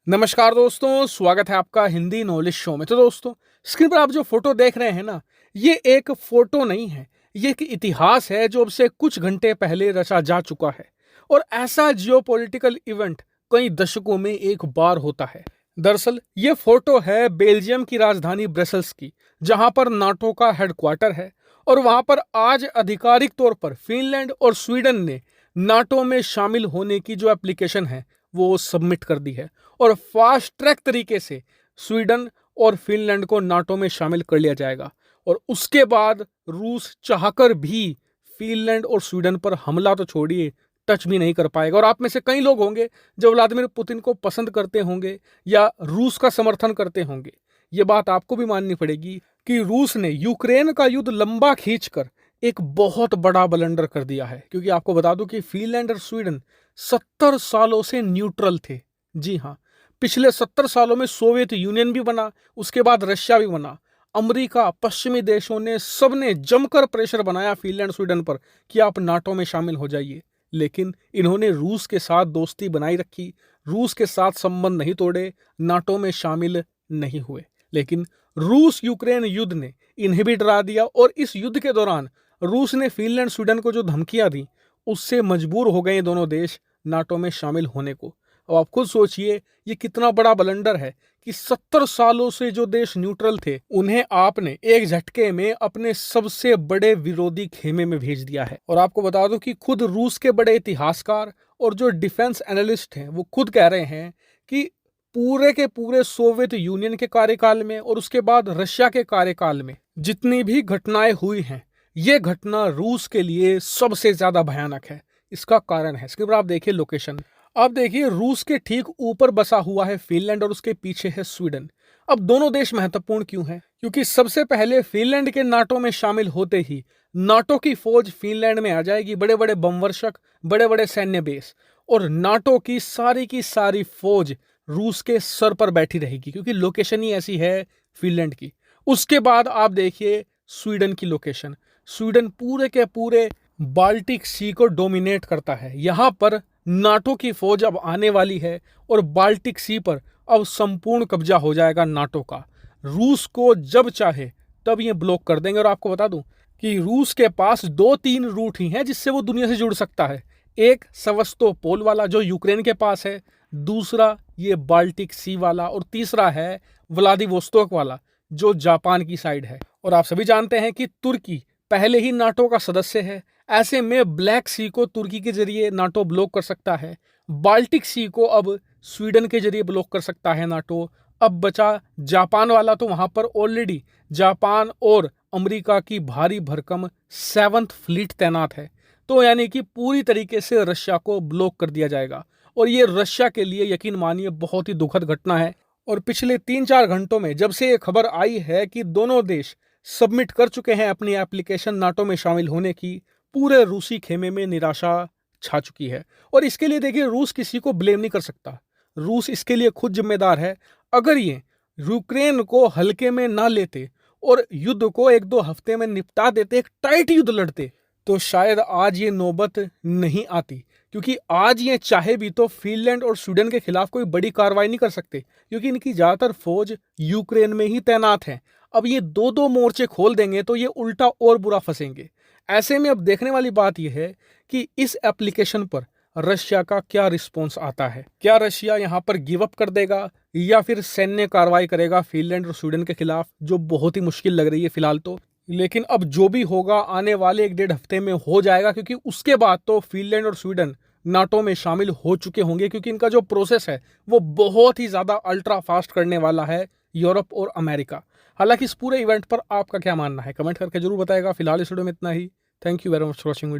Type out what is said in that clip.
नमस्कार दोस्तों, स्वागत है आपका हिंदी नॉलेज शो में। तो दोस्तों, स्क्रीन पर आप जो फोटो देख रहे हैं ना, ये एक फोटो नहीं है, ये एक इतिहास है जो अब से कुछ घंटे पहले रचा जा चुका है। और ऐसा जियोपॉलिटिकल इवेंट कई दशकों में एक बार होता है। दरअसल ये फोटो है बेल्जियम की राजधानी ब्रसल्स की, जहां पर नाटो का हेडक्वार्टर है। और वहां पर आज आधिकारिक तौर पर फिनलैंड और स्वीडन ने नाटो में शामिल होने की जो एप्लीकेशन है वो सबमिट कर दी है। और फास्ट ट्रैक तरीके से स्वीडन और फिनलैंड को नाटो में शामिल कर लिया जाएगा। और उसके बाद रूस चाहकर भी फिनलैंड और स्वीडन पर हमला तो छोड़िए, टच भी नहीं कर पाएगा। और आप में से कई लोग होंगे जो व्लादिमीर पुतिन को पसंद करते होंगे या रूस का समर्थन करते होंगे। ये बात आपको भी माननी पड़ेगी कि रूस ने यूक्रेन का युद्ध लंबा खींचकर एक बहुत बड़ा ब्लंडर कर दिया है। क्योंकि आपको बता दूं कि फिनलैंड और स्वीडन 70 सालों से न्यूट्रल थे। जी हाँ, पिछले 70 सालों में सोवियत यूनियन भी बना, उसके बाद रशिया भी बना। अमेरिका, पश्चिमी देशों ने सबने जमकर प्रेशर बनाया फिनलैंड स्वीडन पर कि आप नाटो में शामिल हो जाइए। लेकिन इन्होंने रूस के साथ दोस्ती बनाई रखी, रूस के साथ संबंध नहीं तोड़े, नाटो में शामिल नहीं हुए। लेकिन रूस यूक्रेन युद्ध ने इन्हें भी डरा दिया। और इस युद्ध के दौरान रूस ने फिनलैंड स्वीडन को जो धमकियां दी, उससे मजबूर हो गए दोनों देश नाटो में शामिल होने को। अब आप खुद सोचिए ये कितना बड़ा ब्लंडर है कि 70 सालों से जो देश न्यूट्रल थे, उन्हें आपने एक झटके में अपने सबसे बड़े विरोधी खेमे में भेज दिया है। और आपको बता दूं कि खुद रूस के बड़े इतिहासकार और जो डिफेंस एनालिस्ट हैं, वो खुद कह रहे हैं कि पूरे के पूरे सोवियत यूनियन के कार्यकाल में और उसके बाद रशिया के कार्यकाल में जितनी भी घटनाएं हुई हैं, ये घटना रूस के लिए सबसे ज्यादा भयानक है। इसका कारण है, इसके ऊपर आप देखिए लोकेशन। अब देखिए रूस के ठीक ऊपर बसा हुआ है फिनलैंड और उसके पीछे है स्वीडन। अब दोनों देश महत्वपूर्ण क्यों हैं? क्योंकि सबसे पहले फिनलैंड के नाटो में शामिल होते ही नाटो की फौज फिनलैंड में आ जाएगी, बड़े बड़े बमवर्षक, बड़े बड़े सैन्य बेस। और नाटो की सारी फौज रूस के सर पर बैठी रहेगी, क्योंकि लोकेशन ही ऐसी है फिनलैंड की। उसके बाद आप देखिए स्वीडन की लोकेशन। स्वीडन पूरे के पूरे बाल्टिक सी को डोमिनेट करता है। यहां पर नाटो की फौज अब आने वाली है और बाल्टिक सी पर अब संपूर्ण कब्जा हो जाएगा नाटो का। रूस को जब चाहे तब ये ब्लॉक कर देंगे। और आपको बता दूं कि रूस के पास 2-3 रूट ही हैं जिससे वो दुनिया से जुड़ सकता है। एक सेवस्तोपोल वाला जो यूक्रेन के पास है, दूसरा ये बाल्टिक सी वाला, और तीसरा है व्लादिवोस्तोक वाला जो जापान की साइड है। और आप सभी जानते हैं कि तुर्की पहले ही नाटो का सदस्य है। ऐसे में ब्लैक सी को तुर्की के जरिए नाटो ब्लॉक कर सकता है, बाल्टिक सी को अब स्वीडन के जरिए ब्लॉक कर सकता है नाटो। अब बचा जापान वाला, तो वहां पर ऑलरेडी जापान और अमेरिका की भारी भरकम 7th फ्लीट तैनात है। तो यानी कि पूरी तरीके से रशिया को ब्लॉक कर दिया जाएगा। और ये रशिया के लिए यकीन मानिए बहुत ही दुखद घटना है। और पिछले 3-4 घंटों में जब से ये खबर आई है कि दोनों देश सबमिट कर चुके हैं अपनी एप्लीकेशन नाटो में शामिल होने की, पूरे रूसी खेमे में निराशा छा चुकी है। और इसके लिए देखिए रूस किसी को ब्लेम नहीं कर सकता, रूस इसके लिए खुद जिम्मेदार है। अगर ये यूक्रेन को हल्के में ना लेते और युद्ध को 1-2 हफ्ते में निपटा देते, एक टाइट युद्ध लड़ते, तो शायद आज ये नौबत नहीं आती। क्योंकि आज ये चाहे भी तो फिनलैंड और स्वीडन के खिलाफ कोई बड़ी कार्रवाई नहीं कर सकते, क्योंकि इनकी ज्यादातर फौज यूक्रेन में ही तैनात है। अब ये 2-2 मोर्चे खोल देंगे तो ये उल्टा और बुरा फंसेंगे। ऐसे में अब देखने वाली बात यह है कि इस एप्लीकेशन पर रशिया का क्या रिस्पॉन्स आता है। क्या रशिया यहाँ पर गिव अप कर देगा या फिर सैन्य कार्रवाई करेगा फिनलैंड और स्वीडन के खिलाफ, जो बहुत ही मुश्किल लग रही है फिलहाल तो। लेकिन अब जो भी होगा आने वाले 1-1.5 हफ्ते में हो जाएगा, क्योंकि उसके बाद तो फिनलैंड और स्वीडन नाटो में शामिल हो चुके होंगे। क्योंकि इनका जो प्रोसेस है वो बहुत ही ज्यादा अल्ट्रा फास्ट करने वाला है यूरोप और अमेरिका। हालांकि इस पूरे इवेंट पर आपका क्या मानना है, कमेंट करके जरूर बताएगा। फिलहाल इस वीडियो में इतना ही। Thank you very much for watching video.